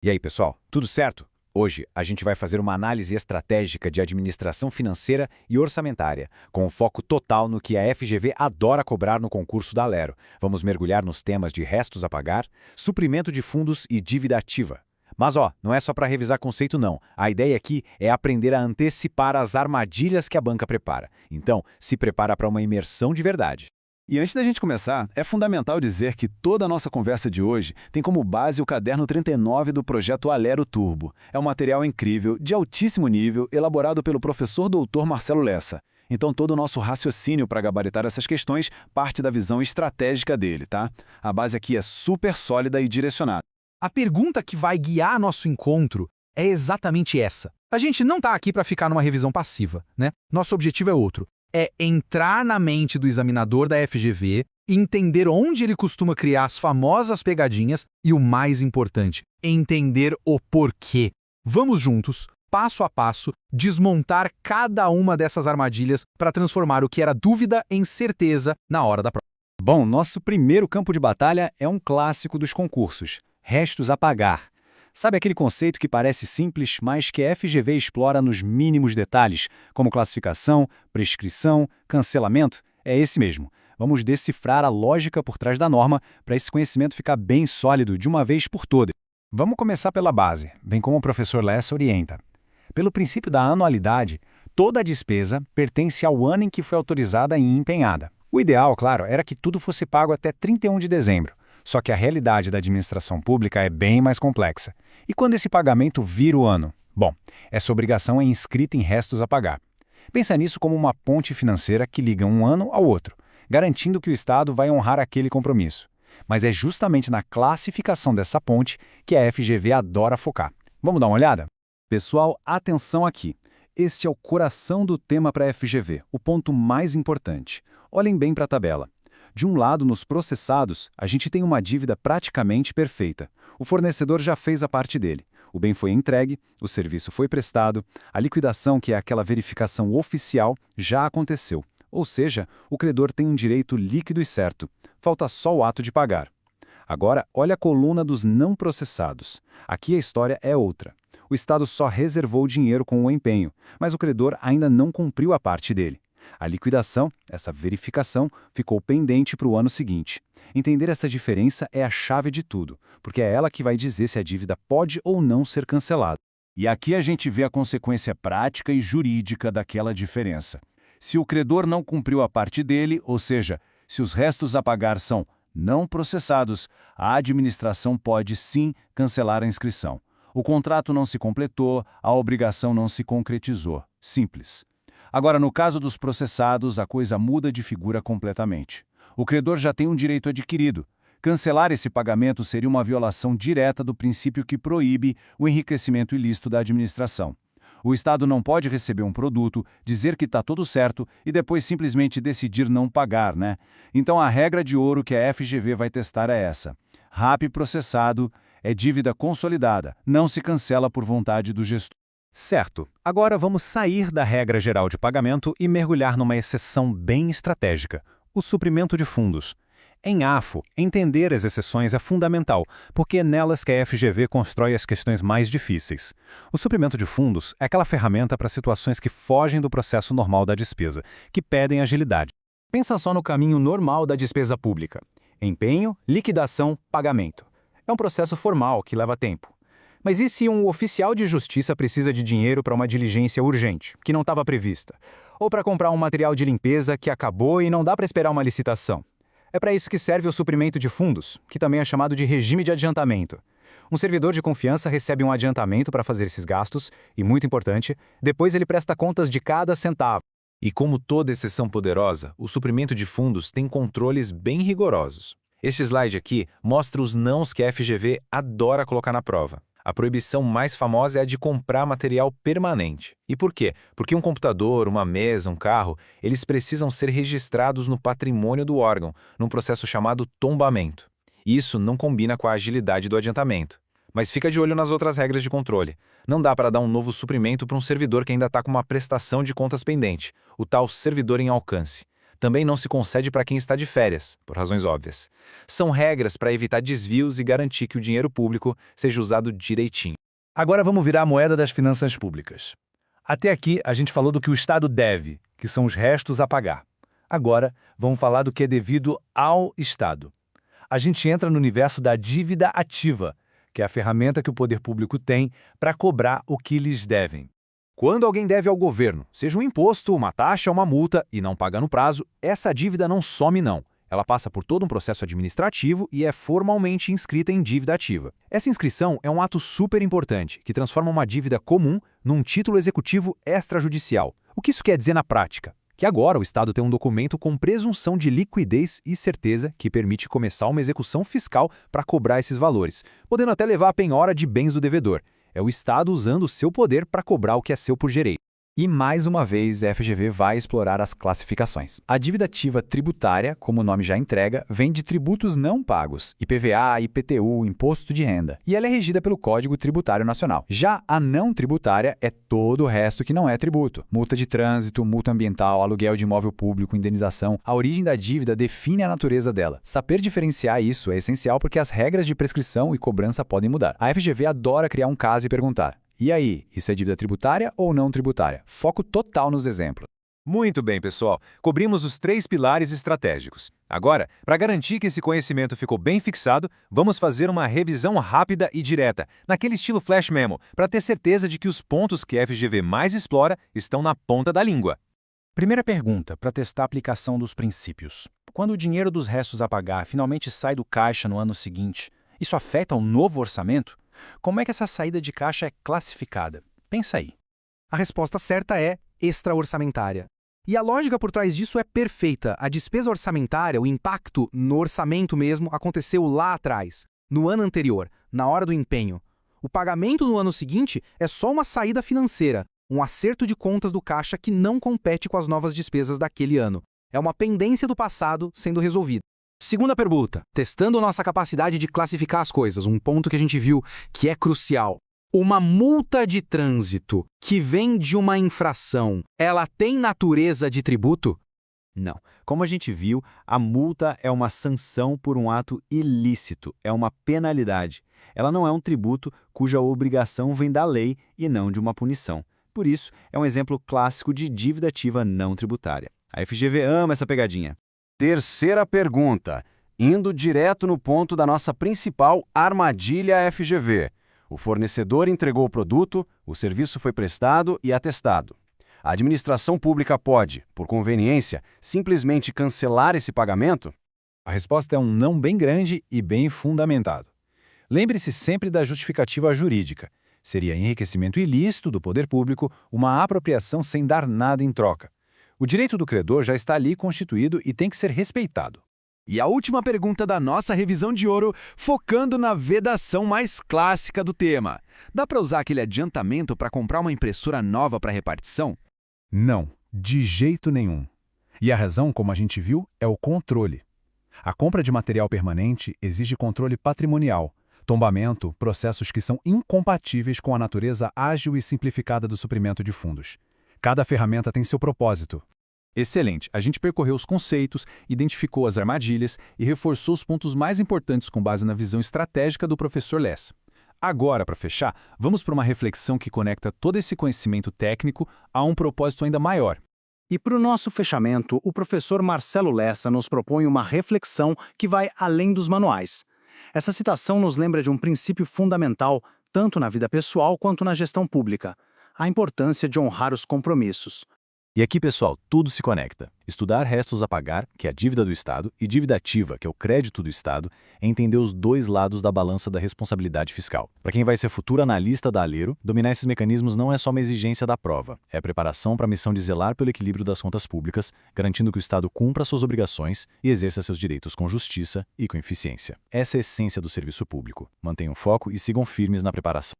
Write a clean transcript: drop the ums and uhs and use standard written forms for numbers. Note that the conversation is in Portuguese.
E aí, pessoal, tudo certo? Hoje a gente vai fazer uma análise estratégica de administração financeira e orçamentária, com foco total no que a FGV adora cobrar no concurso da Alero. Vamos mergulhar nos temas de restos a pagar, suprimento de fundos e dívida ativa. Mas não é só para revisar conceito não. A ideia aqui é aprender a antecipar as armadilhas que a banca prepara. Então, se prepara para uma imersão de verdade. E antes da gente começar, é fundamental dizer que toda a nossa conversa de hoje tem como base o caderno 39 do projeto Alero Turbo. É um material incrível, de altíssimo nível, elaborado pelo professor doutor Marcelo Lessa. Então todo o nosso raciocínio para gabaritar essas questões parte da visão estratégica dele, tá? A base aqui é super sólida e direcionada. A pergunta que vai guiar nosso encontro é exatamente essa. A gente não está aqui para ficar numa revisão passiva, né? Nosso objetivo é outro. É entrar na mente do examinador da FGV, entender onde ele costuma criar as famosas pegadinhas e, o mais importante, entender o porquê. Vamos juntos, passo a passo, desmontar cada uma dessas armadilhas para transformar o que era dúvida em certeza na hora da prova. Bom, nosso primeiro campo de batalha é um clássico dos concursos: restos a pagar. Sabe aquele conceito que parece simples, mas que a FGV explora nos mínimos detalhes, como classificação, prescrição, cancelamento? É esse mesmo. Vamos decifrar a lógica por trás da norma para esse conhecimento ficar bem sólido de uma vez por todas. Vamos começar pela base, bem como o professor Lessa orienta. Pelo princípio da anualidade, toda a despesa pertence ao ano em que foi autorizada e empenhada. O ideal, claro, era que tudo fosse pago até 31 de dezembro. Só que a realidade da administração pública é bem mais complexa. E quando esse pagamento vira o ano? Bom, essa obrigação é inscrita em restos a pagar. Pensa nisso como uma ponte financeira que liga um ano ao outro, garantindo que o Estado vai honrar aquele compromisso. Mas é justamente na classificação dessa ponte que a FGV adora focar. Vamos dar uma olhada? Pessoal, atenção aqui. Este é o coração do tema para a FGV, o ponto mais importante. Olhem bem para a tabela. De um lado, nos processados, a gente tem uma dívida praticamente perfeita. O fornecedor já fez a parte dele. O bem foi entregue, o serviço foi prestado, a liquidação, que é aquela verificação oficial, já aconteceu. Ou seja, o credor tem um direito líquido e certo. Falta só o ato de pagar. Agora, olha a coluna dos não processados. Aqui a história é outra. O Estado só reservou o dinheiro com o empenho, mas o credor ainda não cumpriu a parte dele. A liquidação, essa verificação, ficou pendente para o ano seguinte. Entender essa diferença é a chave de tudo, porque é ela que vai dizer se a dívida pode ou não ser cancelada. E aqui a gente vê a consequência prática e jurídica daquela diferença. Se o credor não cumpriu a parte dele, ou seja, se os restos a pagar são não processados, a administração pode sim cancelar a inscrição. O contrato não se completou, a obrigação não se concretizou. Simples. Agora, no caso dos processados, a coisa muda de figura completamente. O credor já tem um direito adquirido. Cancelar esse pagamento seria uma violação direta do princípio que proíbe o enriquecimento ilícito da administração. O Estado não pode receber um produto, dizer que está tudo certo e depois simplesmente decidir não pagar, né? Então a regra de ouro que a FGV vai testar é essa. RAP processado é dívida consolidada, não se cancela por vontade do gestor. Certo. Agora vamos sair da regra geral de pagamento e mergulhar numa exceção bem estratégica: o suprimento de fundos. Em AFO, entender as exceções é fundamental, porque é nelas que a FGV constrói as questões mais difíceis. O suprimento de fundos é aquela ferramenta para situações que fogem do processo normal da despesa, que pedem agilidade. Pensa só no caminho normal da despesa pública: empenho, liquidação, pagamento. É um processo formal que leva tempo. Mas e se um oficial de justiça precisa de dinheiro para uma diligência urgente, que não estava prevista? Ou para comprar um material de limpeza que acabou e não dá para esperar uma licitação? É para isso que serve o suprimento de fundos, que também é chamado de regime de adiantamento. Um servidor de confiança recebe um adiantamento para fazer esses gastos e, muito importante, depois ele presta contas de cada centavo. E como toda exceção poderosa, o suprimento de fundos tem controles bem rigorosos. Este slide aqui mostra os nãos que a FGV adora colocar na prova. A proibição mais famosa é a de comprar material permanente. E por quê? Porque um computador, uma mesa, um carro, eles precisam ser registrados no patrimônio do órgão, num processo chamado tombamento. Isso não combina com a agilidade do adiantamento. Mas fica de olho nas outras regras de controle. Não dá para dar um novo suprimento para um servidor que ainda está com uma prestação de contas pendente, o tal servidor em alcance. Também não se concede para quem está de férias, por razões óbvias. São regras para evitar desvios e garantir que o dinheiro público seja usado direitinho. Agora vamos virar a moeda das finanças públicas. Até aqui a gente falou do que o Estado deve, que são os restos a pagar. Agora vamos falar do que é devido ao Estado. A gente entra no universo da dívida ativa, que é a ferramenta que o poder público tem para cobrar o que lhes devem. Quando alguém deve ao governo, seja um imposto, uma taxa ou uma multa, e não paga no prazo, essa dívida não some não. Ela passa por todo um processo administrativo e é formalmente inscrita em dívida ativa. Essa inscrição é um ato super importante, que transforma uma dívida comum num título executivo extrajudicial. O que isso quer dizer na prática? Que agora o Estado tem um documento com presunção de liquidez e certeza que permite começar uma execução fiscal para cobrar esses valores, podendo até levar à penhora de bens do devedor. É o Estado usando o seu poder para cobrar o que é seu por direito. E mais uma vez, a FGV vai explorar as classificações. A dívida ativa tributária, como o nome já entrega, vem de tributos não pagos, IPVA, IPTU, Imposto de Renda, e ela é regida pelo Código Tributário Nacional. Já a não tributária é todo o resto que não é tributo. Multa de trânsito, multa ambiental, aluguel de imóvel público, indenização. A origem da dívida define a natureza dela. Saber diferenciar isso é essencial porque as regras de prescrição e cobrança podem mudar. A FGV adora criar um caso e perguntar: e aí, isso é dívida tributária ou não tributária? Foco total nos exemplos. Muito bem, pessoal. Cobrimos os 3 pilares estratégicos. Agora, para garantir que esse conhecimento ficou bem fixado, vamos fazer uma revisão rápida e direta, naquele estilo flash memo, para ter certeza de que os pontos que a FGV mais explora estão na ponta da língua. Primeira pergunta, para testar a aplicação dos princípios. Quando o dinheiro dos restos a pagar finalmente sai do caixa no ano seguinte, isso afeta o novo orçamento? Como é que essa saída de caixa é classificada? Pensa aí. A resposta certa é extra-orçamentária. E a lógica por trás disso é perfeita. A despesa orçamentária, o impacto no orçamento mesmo, aconteceu lá atrás, no ano anterior, na hora do empenho. O pagamento no ano seguinte é só uma saída financeira, um acerto de contas do caixa que não compete com as novas despesas daquele ano. É uma pendência do passado sendo resolvida. Segunda pergunta, testando nossa capacidade de classificar as coisas, um ponto que a gente viu que é crucial. Uma multa de trânsito que vem de uma infração, ela tem natureza de tributo? Não. Como a gente viu, a multa é uma sanção por um ato ilícito, é uma penalidade. Ela não é um tributo cuja obrigação vem da lei e não de uma punição. Por isso, é um exemplo clássico de dívida ativa não tributária. A FGV ama essa pegadinha. Terceira pergunta, indo direto no ponto da nossa principal armadilha FGV. O fornecedor entregou o produto, o serviço foi prestado e atestado. A administração pública pode, por conveniência, simplesmente cancelar esse pagamento? A resposta é um não bem grande e bem fundamentado. Lembre-se sempre da justificativa jurídica. Seria enriquecimento ilícito do poder público, uma apropriação sem dar nada em troca. O direito do credor já está ali constituído e tem que ser respeitado. E a última pergunta da nossa revisão de ouro, focando na vedação mais clássica do tema. Dá para usar aquele adiantamento para comprar uma impressora nova para repartição? Não, de jeito nenhum. E a razão, como a gente viu, é o controle. A compra de material permanente exige controle patrimonial, tombamento, processos que são incompatíveis com a natureza ágil e simplificada do suprimento de fundos. Cada ferramenta tem seu propósito. Excelente! A gente percorreu os conceitos, identificou as armadilhas e reforçou os pontos mais importantes com base na visão estratégica do professor Lessa. Agora, para fechar, vamos para uma reflexão que conecta todo esse conhecimento técnico a um propósito ainda maior. E para o nosso fechamento, o professor Marcelo Lessa nos propõe uma reflexão que vai além dos manuais. Essa citação nos lembra de um princípio fundamental, tanto na vida pessoal quanto na gestão pública: a importância de honrar os compromissos. E aqui, pessoal, tudo se conecta. Estudar restos a pagar, que é a dívida do Estado, e dívida ativa, que é o crédito do Estado, é entender os dois lados da balança da responsabilidade fiscal. Para quem vai ser futuro analista da Alero, dominar esses mecanismos não é só uma exigência da prova, é a preparação para a missão de zelar pelo equilíbrio das contas públicas, garantindo que o Estado cumpra suas obrigações e exerça seus direitos com justiça e com eficiência. Essa é a essência do serviço público. Mantenham foco e sigam firmes na preparação.